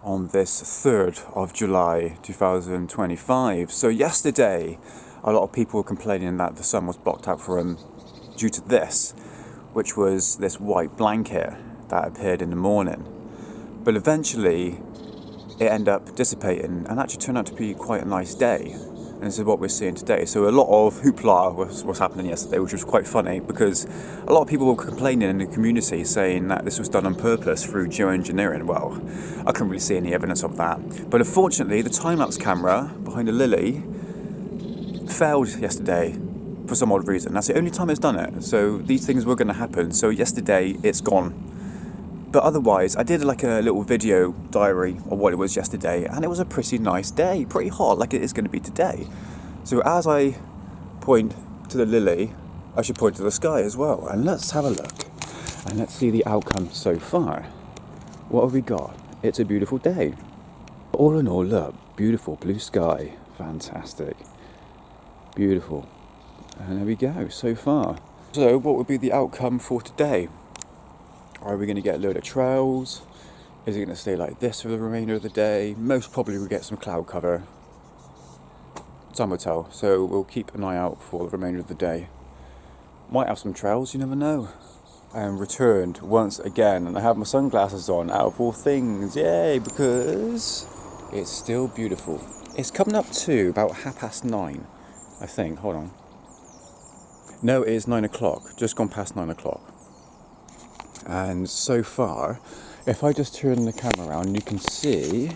on this 3rd of July 2025. So yesterday, a lot of people were complaining that the sun was blocked out for them due to this, which was this white blanket that appeared in the morning. But eventually, it ended up dissipating and actually turned out to be quite a nice day. And this is what we're seeing today. So a lot of hoopla was happening yesterday, which was quite funny because a lot of people were complaining in the community saying that this was done on purpose through geoengineering. Well, I couldn't really see any evidence of that. But unfortunately, the time-lapse camera behind the lily failed yesterday for some odd reason. That's the only time it's done it. So these things were going to happen. So yesterday, it's gone. But otherwise, I did like a little video diary of what it was yesterday, and it was a pretty nice day, pretty hot like it is going to be today. So as I point to the lily, I should point to the sky as well. And let's have a look, and let's see the outcome so far. What have we got? It's a beautiful day. All in all, look, beautiful blue sky, fantastic, beautiful. And there we go, so far. So what would be the outcome for today? Are we going to get a load of trails? Is it going to stay like this for the remainder of the day? Most probably we'll get some cloud cover. Time will tell. So we'll keep an eye out for the remainder of the day. Might have some trails, you never know. I am returned once again and I have my sunglasses on out of all things. Yay, because it's still beautiful. It's coming up to about 9:30, I think. Hold on. No, it is 9 o'clock. Just gone past 9 o'clock. And so far, if I just turn the camera around, you can see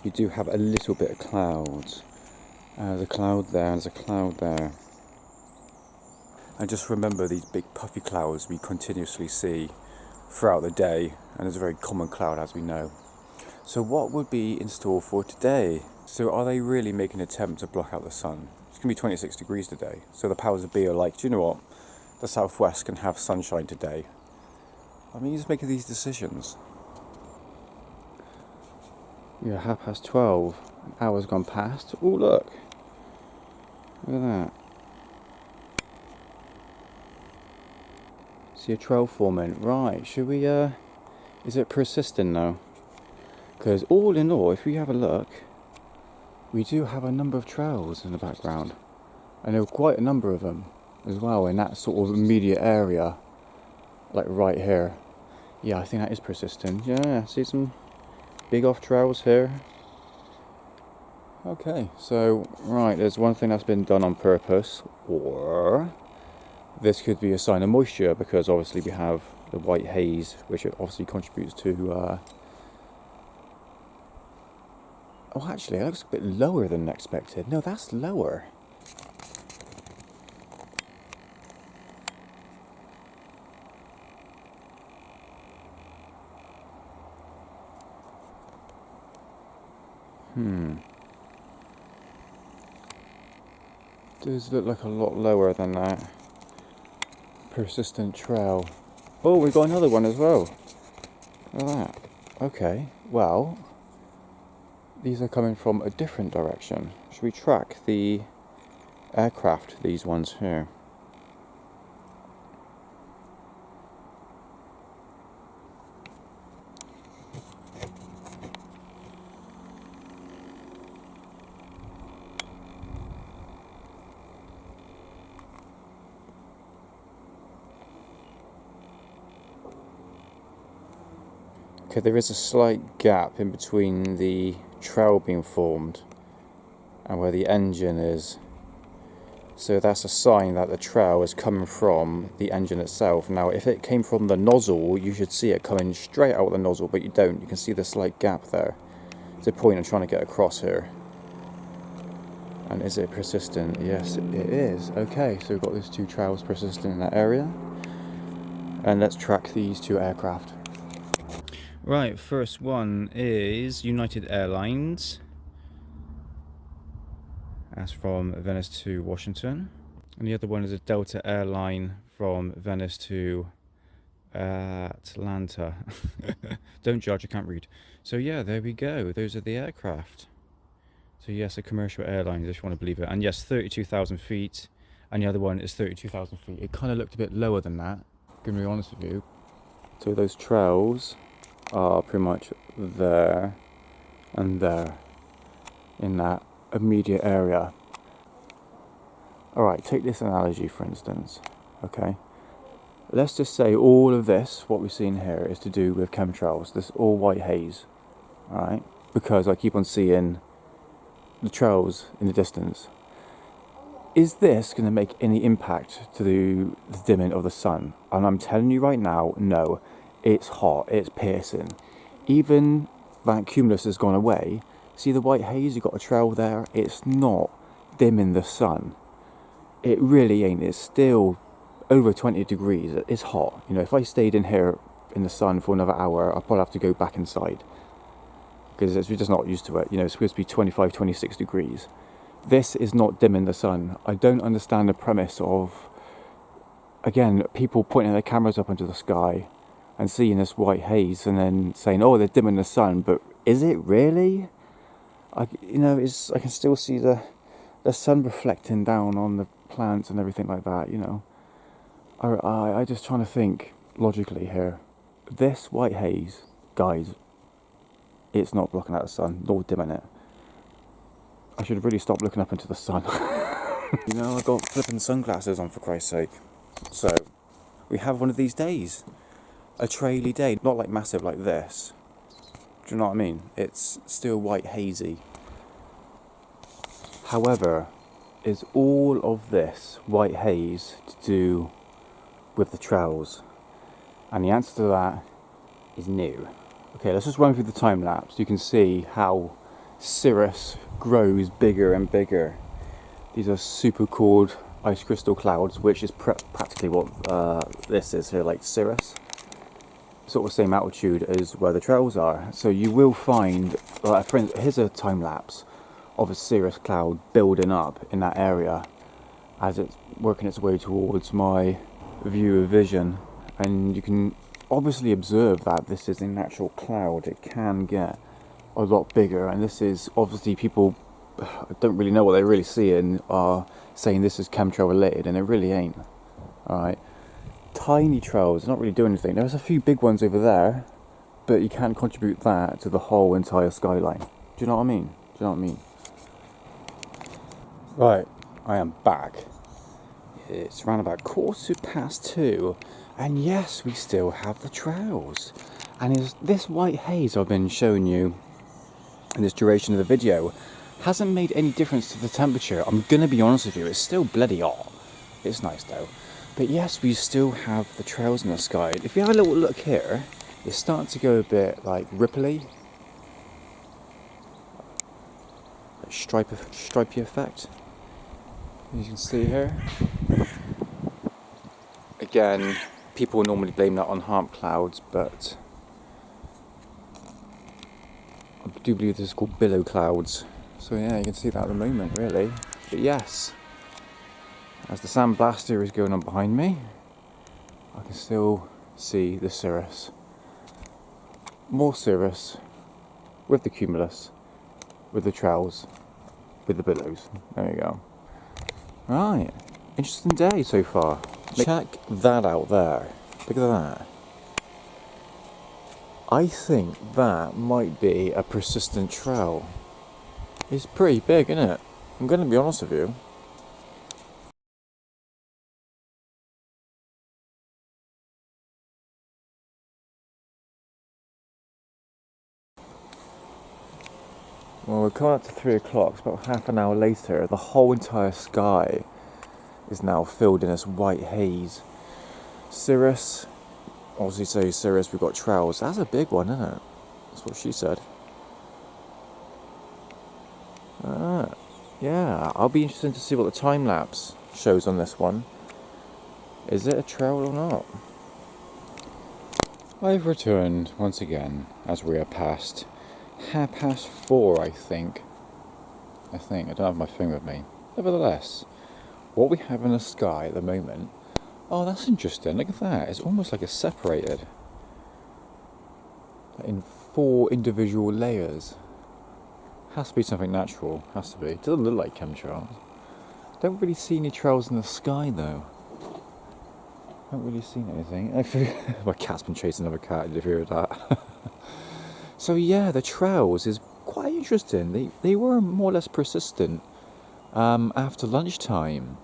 you do have a little bit of clouds. There's a cloud there, there's a cloud there. And just remember these big puffy clouds we continuously see throughout the day, and it's a very common cloud as we know. So what would be in store for today? So are they really making an attempt to block out the sun? It's going to be 26 degrees today, so the powers that be are like, do you know what? The southwest can have sunshine today. I mean, you're just making these decisions. Yeah, 12:30. An hour's gone past. Oh, look. Look at that. See a trail forming. Right, should we, is it persistent now? Because all in all, if we have a look, we do have a number of trails in the background. And there are quite a number of them as well in that sort of immediate area. Like right here. Yeah, I think that is persistent. Yeah, see some big off trails here. Okay, so, right, there's one thing that's been done on purpose, or this could be a sign of moisture, because obviously we have the white haze, which obviously contributes to, oh, actually, that looks a bit lower than expected. No, that's lower. Does look like a lot lower than that. Persistent trail. Oh, we've got another one as well. Look at that. Okay, well, these are coming from a different direction. Should we track the aircraft, these ones here? Okay, there is a slight gap in between the trail being formed and where the engine is. So that's a sign that the trail is coming from the engine itself. Now, if it came from the nozzle, you should see it coming straight out of the nozzle, but you don't. You can see the slight gap there. It's a point I'm trying to get across here. And is it persistent? Yes, it is. Okay, so we've got these two trails persistent in that area. And let's track these two aircraft. Right, first one is United Airlines. That's from Venice to Washington. And the other one is a Delta airline from Venice to Atlanta. Don't judge, I can't read. So yeah, there we go. Those are the aircraft. So yes, a commercial airline, if you want to believe it. And yes, 32,000 feet. And the other one is 32,000 feet. It kind of looked a bit lower than that, going to be honest with you. So those trails are pretty much there. and there in that immediate area. Alright, take this analogy for instance, okay? Let's just say all of this, what we've seen here, is to do with chemtrails, this all white haze, alright? Because I keep on seeing the trails in the distance. Is this going to make any impact to the dimming of the sun? And I'm telling you right now, no. It's hot, it's piercing. Even that cumulus has gone away. See the white haze, you've got a trail there. It's not dimming the sun. It really ain't. It's still over 20 degrees. It's hot. You know, if I stayed in here in the sun for another hour, I'll probably have to go back inside. Because we're just not used to it. You know, it's supposed to be 25, 26 degrees. This is not dimming the sun. I don't understand the premise of, again, people pointing their cameras up into the sky and seeing this white haze and then saying, oh, they're dimming the sun. But is it really? I can still see the sun reflecting down on the plants and everything like that, you know. I just trying to think logically here. This white haze, guys, it's not blocking out the sun, nor dimming it. I should really stop looking up into the sun. You know, I've got flipping sunglasses on, for Christ's sake. So, we have one of these days. A traily day, not like massive like this. Do you know what I mean? It's still white hazy. However, is all of this white haze to do with the trails? And the answer to that is no. Okay, let's just run through the time lapse. You can see how cirrus grows bigger and bigger. These are super cooled ice crystal clouds, which is practically what this is here, like cirrus. Sort of same altitude as where the trails are. So you will find, for instance, here's a time lapse of a cirrus cloud building up in that area as it's working its way towards my view of vision. And you can obviously observe that this is a natural cloud. It can get a lot bigger, and this is obviously, people don't really know what they're really seeing, are saying this is chemtrail related, and it really ain't. Alright, tiny trails, not really doing anything. There's a few big ones over there, but you can't contribute that to the whole entire skyline. Do you know what I mean? Right, I am back. It's around about 2:15, and yes, we still have the trails. And is this white haze I've been showing you in this duration of the video hasn't made any difference to the temperature. I'm gonna be honest with you, it's still bloody hot. It's nice though. But yes, we still have the trails in the sky. If you have a little look here, it's starting to go a bit like ripply. Like stripy effect. As you can see here. Again, people normally blame that on harm clouds, but I do believe this is called billow clouds. So yeah, you can see that at the moment, really. But yes, as the sandblaster is going on behind me, I can still see the cirrus. More cirrus, with the cumulus, with the trails, with the billows. There you go. Right, interesting day so far. Check that out there. Look at that. I think that might be a persistent trail. It's pretty big, isn't it? I'm going to be honest with you. Well, we're coming up to 3 o'clock. It's about half an hour later. The whole entire sky is now filled in this white haze. Cirrus. Obviously, say cirrus, we've got trails. That's a big one, isn't it? That's what she said. Yeah, I'll be interested to see what the time lapse shows on this one. Is it a trail or not? I've returned once again as we are past 4:30, I think. I don't have my phone with me. Nevertheless, what we have in the sky at the moment. Oh, that's interesting. Look at that. It's almost like it's separated in 4 individual layers. Has to be something natural. Has to be. It doesn't look like chemtrails. Don't really see any trails in the sky though. Haven't really seen anything. My cat's been chasing another cat. Did you hear that? So yeah, the trails is quite interesting. They were more or less persistent after lunchtime.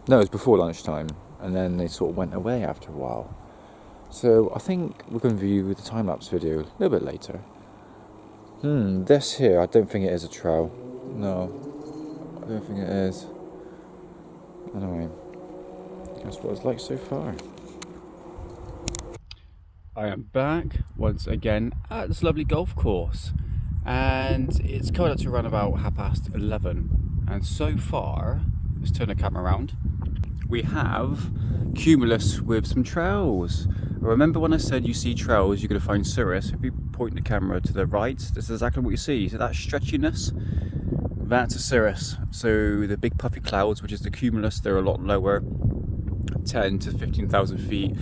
No, it was before lunchtime, and then they sort of went away after a while. So I think we're going to view the time-lapse video a little bit later. This here, I don't think it is a trail. No, I don't think it is. Anyway, that's what it's like so far. I am back once again at this lovely golf course, and it's coming up to around about 11:30. And so far, let's turn the camera around. We have cumulus with some trails. Remember when I said you see trails, you're going to find cirrus? If you point the camera to the right, this is exactly what you see. So that stretchiness, that's a cirrus. So the big puffy clouds, which is the cumulus, they're a lot lower, 10 to 15,000 feet.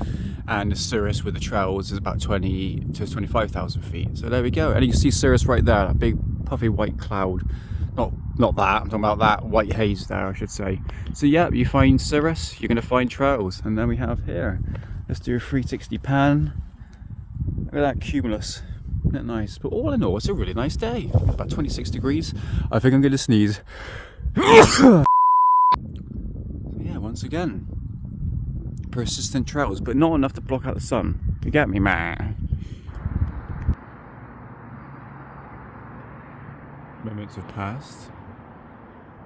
And the cirrus with the trails is about 20 to 25,000 feet. So there we go. And you can see cirrus right there, that big puffy white cloud. Not that, I'm talking about that white haze there, I should say. So yeah, you find cirrus, you're going to find trails. And then we have here, let's do a 360 pan. Look at that cumulus, isn't it nice? But all in all, it's a really nice day. About 26 degrees. I think I'm going to sneeze. So yeah, once again, persistent trails, but not enough to block out the sun. You get me, man? Moments have passed.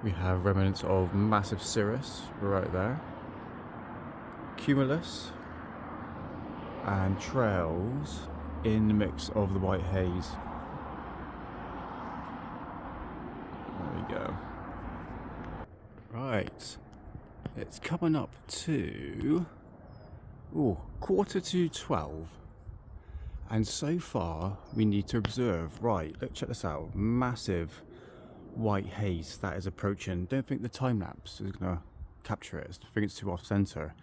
We have remnants of massive cirrus right there, cumulus, and trails in the mix of the white haze. There we go. Right, it's coming up to 11:45, and so far we need to observe. Right, look, check this out. Massive white haze that is approaching. Don't think the time lapse is gonna capture it. I think it's too off center.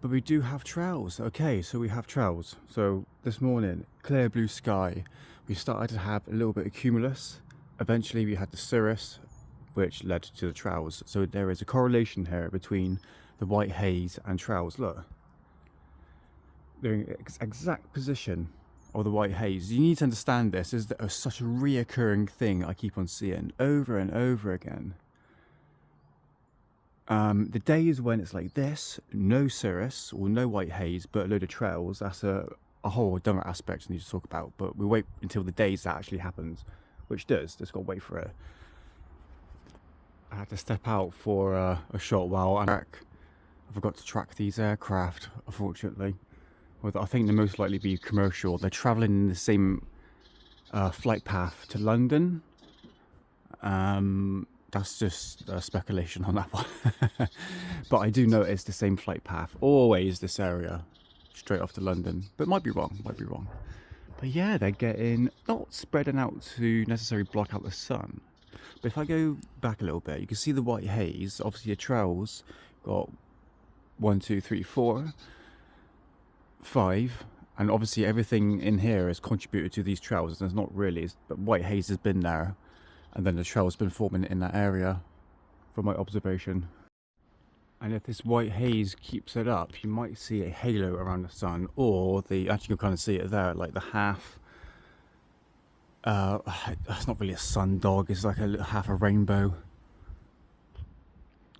But we do have trails. Okay, so we have trails. So this morning, clear blue sky. We started to have a little bit of cumulus. Eventually we had the cirrus, which led to the trails. So there is a correlation here between the white haze and trails. Look, they're in exact position of the white haze. You need to understand this is such a reoccurring thing I keep on seeing over and over again. The days when it's like this, no cirrus or no white haze, but a load of trails, that's a whole other aspect I need to talk about. But we wait until the days that actually happens, which does. Just got to wait for it. I had to step out for a short while, and I forgot to track these aircraft, unfortunately. Well, I think they most likely be commercial. They're travelling in the same flight path to London. That's just speculation on that one. But I do know it's the same flight path. Always this area, straight off to London. But might be wrong, But yeah, they're getting, not spreading out to necessarily block out the sun. But if I go back a little bit, you can see the white haze. Obviously the trails got 1, 2, 3, 4, 5, and obviously everything in here has contributed to these trails. There's not really, but white haze has been there, and then the trail's been forming in that area from my observation. And if this white haze keeps it up, you might see a halo around the sun, or actually you can kind of see it there, like the half, it's not really a sun dog, it's like a half a rainbow.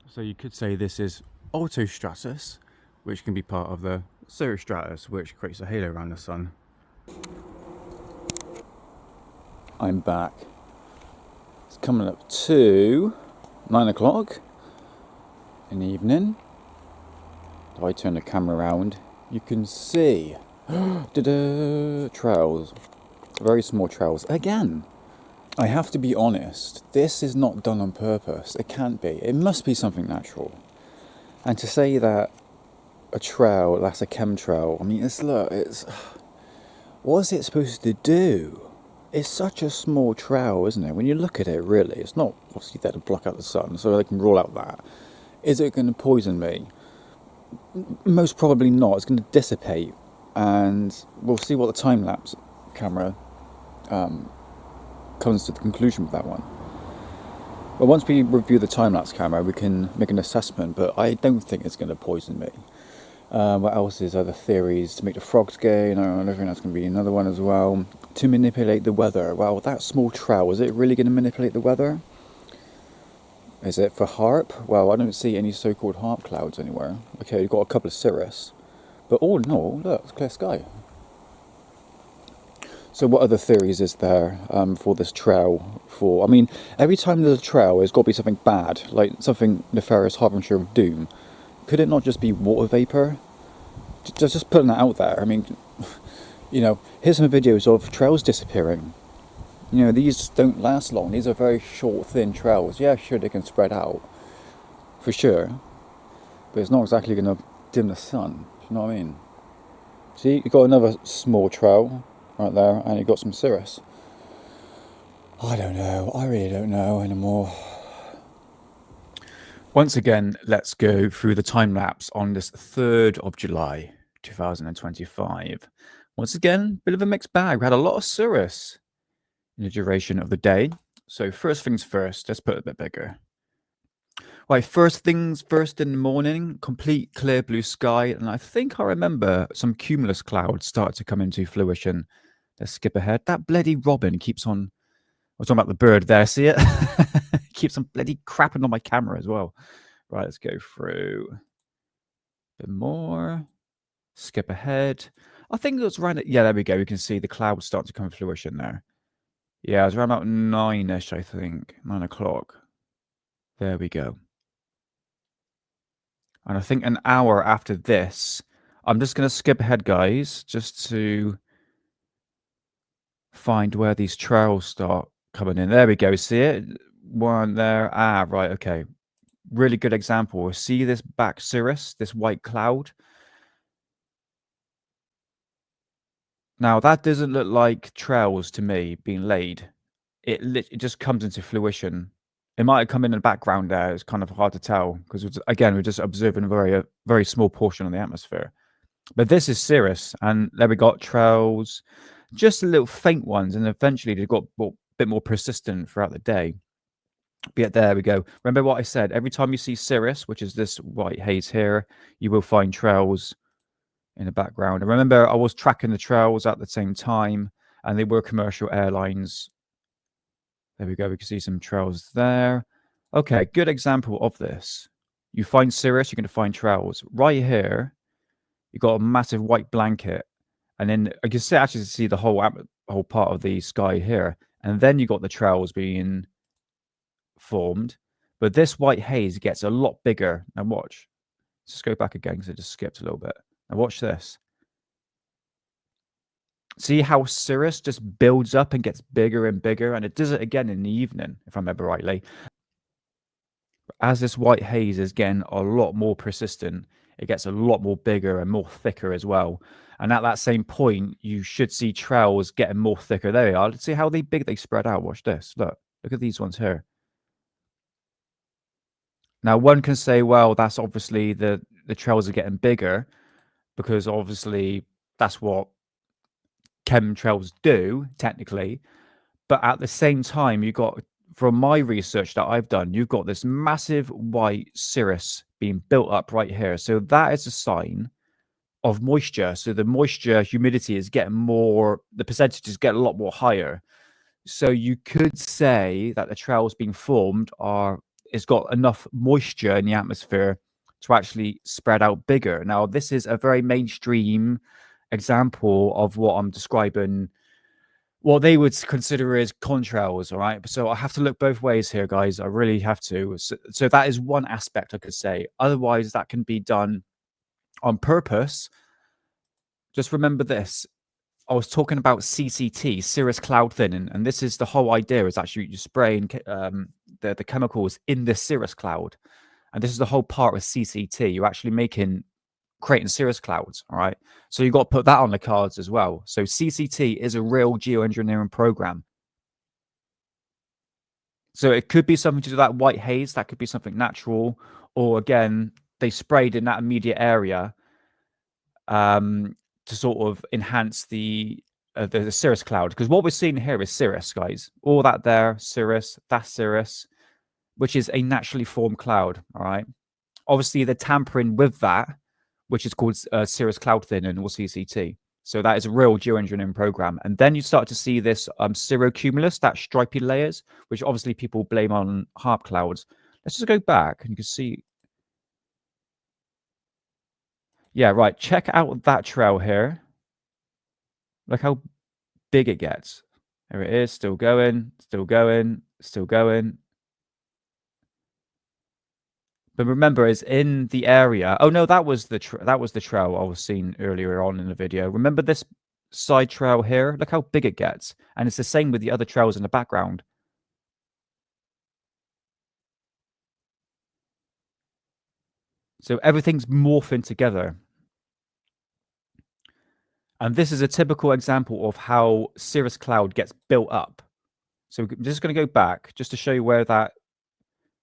So you could say this is altostratus, which can be part of the cirrostratus, which creates a halo around the sun. I'm back. It's coming up to 9 o'clock in the evening. If I turn the camera around, you can see trails, very small trails. Again, I have to be honest, this is not done on purpose. It can't be. It must be something natural. And to say that a trail, that's a chemtrail, I mean, what is it supposed to do? It's such a small trail, isn't it? When you look at it, really, it's not obviously there to block out the sun, so they can rule out that. Is it going to poison me? Most probably not. It's going to dissipate, and we'll see what the time-lapse camera comes to the conclusion with that one. But once we review the time-lapse camera, we can make an assessment, but I don't think it's going to poison me. What else is other theories? To make the frogs gay, I think that's going to be another one as well. to manipulate the weather. Well, that small trail, is it really going to manipulate the weather? Is it for HARP? Well, I don't see any so-called HARP clouds anywhere. Okay, you've got a couple of cirrus. But all in all, look, it's clear sky. So what other theories is there for this trail? I mean, every time there's a trail, there's got to be something bad, like something nefarious, harbinger of doom. Could it not just be water vapor? Just putting that out there. I mean, here's some videos of trails disappearing. These don't last long. These are very short, thin trails. Yeah, sure, they can spread out, for sure. But it's not exactly going to dim the sun. Do you know what I mean? See, you've got another small trail right there, and you've got some cirrus. I don't know. I really don't know anymore. Once again, let's go through the time lapse on this 3rd of July, 2025. Once again, bit of a mixed bag. We had a lot of cirrus in the duration of the day. So first things first, let's put it a bit bigger. Right, first things first in the morning, complete clear blue sky, and I think I remember some cumulus clouds start to come into fruition. Let's skip ahead. That bloody robin keeps on. I was talking about the bird there. See it? Keeps on bloody crapping on my camera as well. Right, let's go through a bit more. Skip ahead. I think it was around. Yeah, there we go. We can see the clouds start to come to fruition there. Yeah, it was around about 9ish, I think. 9 o'clock. There we go. And I think an hour after this, I'm just going to skip ahead, guys, just to find where these trails start coming in. There we go. See it? One there. Ah, right. Okay. Really good example. See this back cirrus, this white cloud? Now, that doesn't look like trails to me being laid. It just comes into fruition. It might have come in the background there. It's kind of hard to tell because, again, we're just observing a very small portion of the atmosphere. But this is cirrus, and there we got trails, just little faint ones, and eventually they got a bit more persistent throughout the day. But yeah, there we go. Remember what I said? Every time you see cirrus, which is this white haze here, you will find trails in the background. And remember, I was tracking the trails at the same time, and they were commercial airlines. There we go. We can see some trails there. Okay, good example of this. You find cirrus, you're going to find trails. Right here, you've got a massive white blanket. And then I can actually see the whole part of the sky here. And then you got the trails being formed. But this white haze gets a lot bigger. Now watch. Let's just go back again because it just skipped a little bit. Now watch this. See how cirrus just builds up and gets bigger and bigger, and it does it again in the evening, if I remember rightly. As this white haze is getting a lot more persistent, it gets a lot more bigger and more thicker as well. And at that same point, you should see trails getting more thicker. There they are. Let's see how big they spread out. Watch this. Look at these ones here. Now, one can say, well, that's obviously the trails are getting bigger because obviously that's what chemtrails do, technically. But at the same time, you got, from my research that I've done, you've got this massive white cirrus being built up right here. So that is a sign of moisture. So the moisture, humidity is getting more, the percentages get a lot more higher. So you could say that the trails being formed it's got enough moisture in the atmosphere to actually spread out bigger. Now, this is a very mainstream example of what I'm describing, what they would consider as contrails, all right? So I have to look both ways here, guys. I really have to. So that is one aspect I could say. Otherwise, that can be done on purpose. Just remember this. I was talking about CCT, cirrus cloud thinning, and this is the whole idea, is actually you spraying the chemicals in the cirrus cloud. And this is the whole part with CCT. You're actually creating cirrus clouds, all right? So you've got to put that on the cards as well. So CCT is a real geoengineering program. So it could be something to do with that white haze. That could be something natural. Or again, they sprayed in that immediate area to sort of enhance the cirrus cloud. Because what we're seeing here is cirrus, guys. All that there, cirrus, that's cirrus, which is a naturally formed cloud, all right? Obviously, they're tampering with that, which is called cirrus cloud thinning or CCT. So that is a real geoengineering program. And then you start to see this cirrocumulus, that stripy layers, which obviously people blame on harp clouds. Let's just go back and you can see. Yeah, right. Check out that trail here. Look how big it gets. There it is, still going, still going, still going. But remember, it's in the area. Oh no, that was the trail I was seeing earlier on in the video. Remember this side trail here? Look how big it gets, and it's the same with the other trails in the background. So everything's morphing together, and this is a typical example of how cirrus cloud gets built up. So I'm just going to go back just to show you where that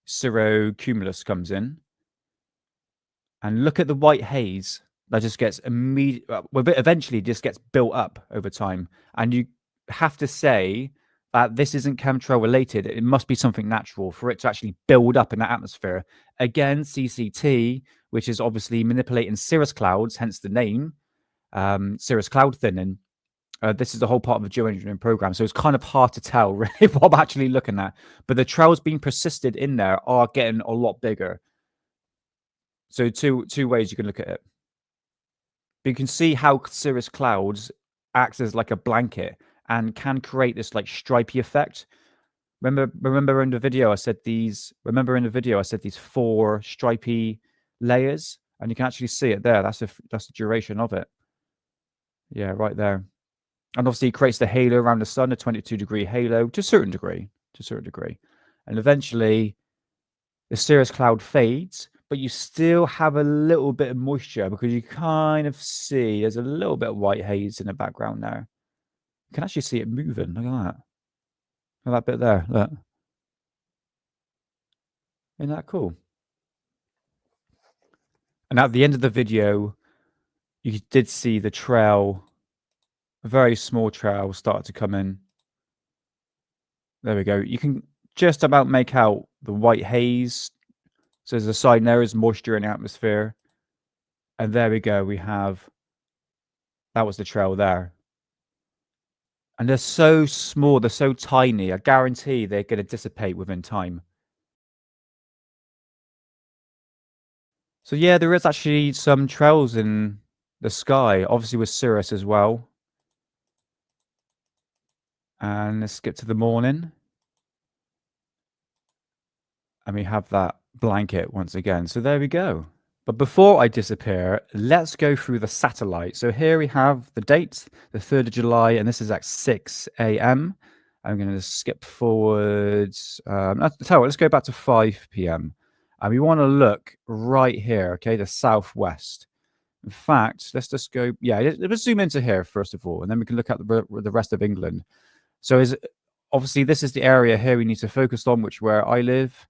cirrocumulus comes in. And look at the white haze that just gets eventually just gets built up over time. And you have to say that this isn't chemtrail related. It must be something natural for it to actually build up in that atmosphere. Again, CCT, which is obviously manipulating cirrus clouds, hence the name, cirrus cloud thinning. This is the whole part of the geoengineering program. So it's kind of hard to tell really what I'm actually looking at. But the trails being persisted in there are getting a lot bigger. So two ways you can look at it. But you can see how cirrus clouds acts as like a blanket and can create this like stripy effect. Remember in the video I said these. Remember in the video I said these 4 stripy layers, and you can actually see it there. That's the duration of it. Yeah, right there. And obviously it creates the halo around the sun, a 22-degree halo to a certain degree. And eventually the cirrus cloud fades, but you still have a little bit of moisture because you kind of see there's a little bit of white haze in the background there. You can actually see it moving. Look at that. Look at that bit there. Look. Isn't that cool? And at the end of the video, you did see the trail, a very small trail, start to come in. There we go. You can just about make out the white haze. So there's a sign there is moisture in the atmosphere. And there we go. We have, that was the trail there. And they're so small, they're so tiny. I guarantee they're going to dissipate within time. So yeah, there is actually some trails in the sky, obviously with cirrus as well. And let's skip to the morning. And we have that blanket once again. So there we go. But before I disappear, let's go through the satellite. So here we have the date, the 3rd of July, and this is at 6 a.m. I'm going to skip forwards. Let's go back to 5 p.m. And we want to look right here, okay, the southwest. In fact, let's just go, let's zoom into here first of all, and then we can look at the rest of England. So obviously this is the area here we need to focus on, which where I live.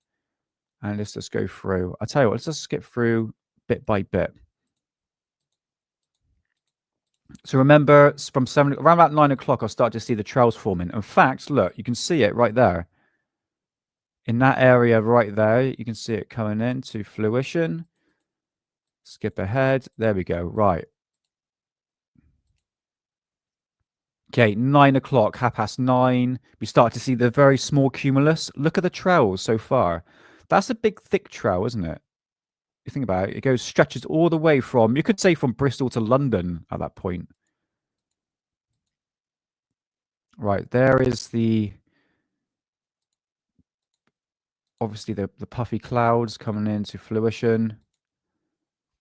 And let's just go through. I'll tell you what, let's just skip through bit by bit. So remember, from around about 9 o'clock, I'll start to see the trails forming. In fact, look, you can see it right there. In that area right there, you can see it coming into fruition. Skip ahead. There we go. Right. Okay, 9 o'clock, 9:30. We start to see the very small cumulus. Look at the trails so far. That's a big, thick trail, isn't it? You think about it, it stretches all the way from, you could say from Bristol to London at that point. Right, there is obviously the puffy clouds coming into fruition.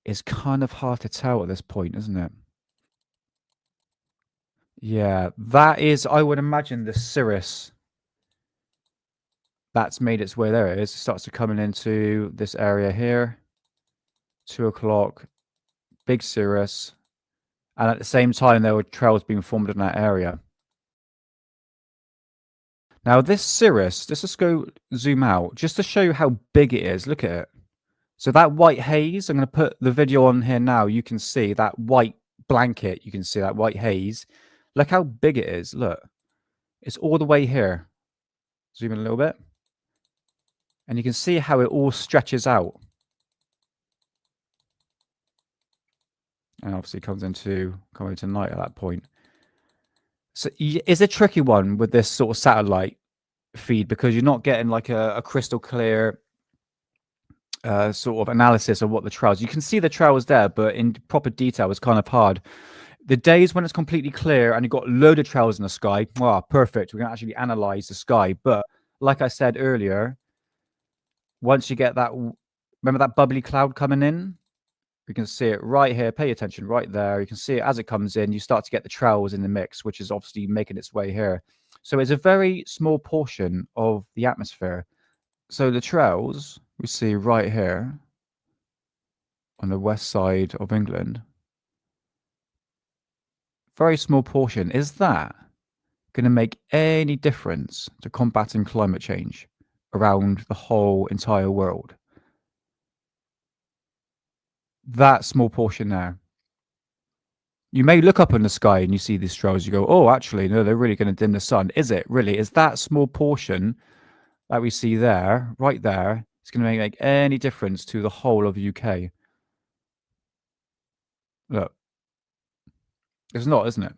It's kind of hard to tell at this point, isn't it? Yeah, that is, I would imagine, the cirrus that's made its way. There it is. It starts to coming into this area here. 2 o'clock, big cirrus. And at the same time, there were trails being formed in that area. Now, this cirrus, let's just go zoom out just to show you how big it is. Look at it. So that white haze, I'm going to put the video on here now. You can see that white blanket. You can see that white haze. Look how big it is. Look, it's all the way here. Zoom in a little bit. And you can see how it all stretches out. and obviously comes into night at that point. So it's a tricky one with this sort of satellite feed because you're not getting like a crystal clear sort of analysis of what the trails. You can see the trails there, but in proper detail, it's kind of hard. The days when it's completely clear and you've got a load of trails in the sky, wow, perfect. We can actually analyze the sky. But like I said earlier, once you get that, remember that bubbly cloud coming in? You can see it right here. Pay attention right there. You can see it as it comes in. You start to get the trails in the mix, which is obviously making its way here. So it's a very small portion of the atmosphere. So the trails we see right here on the west side of England, very small portion. Is that going to make any difference to combating climate change around the whole entire world? That small portion there. You may look up in the sky and you see these trails. You go, oh, actually, no, they're really going to dim the sun. Is it really? Is that small portion that we see there, right there, it's going to make any difference to the whole of the UK? Look, it's not, isn't it?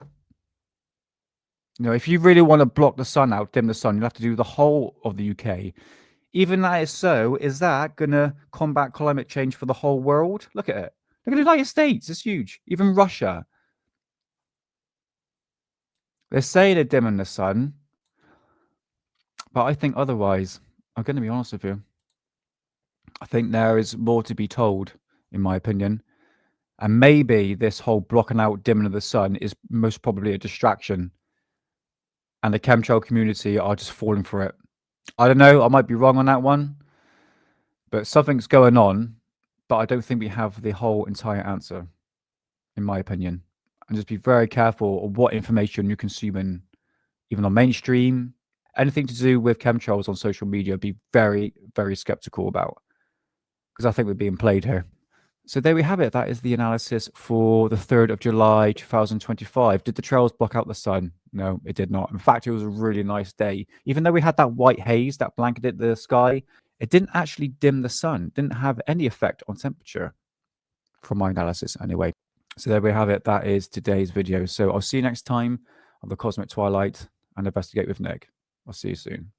You know, if you really want to block the sun out, dim the sun, you'll have to do the whole of the UK. Even that is so, is that going to combat climate change for the whole world? Look at it. Look at the United States. It's huge. Even Russia. They say they're dimming the sun, but I think otherwise. I'm going to be honest with you. I think there is more to be told, in my opinion. And maybe this whole blocking out dimming of the sun is most probably a distraction. And the chemtrail community are just falling for it. I don't know. I might be wrong on that one. But something's going on. But I don't think we have the whole entire answer, in my opinion. And just be very careful of what information you're consuming, even on mainstream. Anything to do with chemtrails on social media, be very, very skeptical about. Because I think we're being played here. So there we have it. That is the analysis for the 3rd of July, 2025. Did the trails block out the sun? No, it did not. In fact, it was a really nice day. Even though we had that white haze that blanketed the sky, it didn't actually dim the sun. It didn't have any effect on temperature, from my analysis anyway. So there we have it. That is today's video. So I'll see you next time on the Cosmic Twilight and Investigate with Nick. I'll see you soon.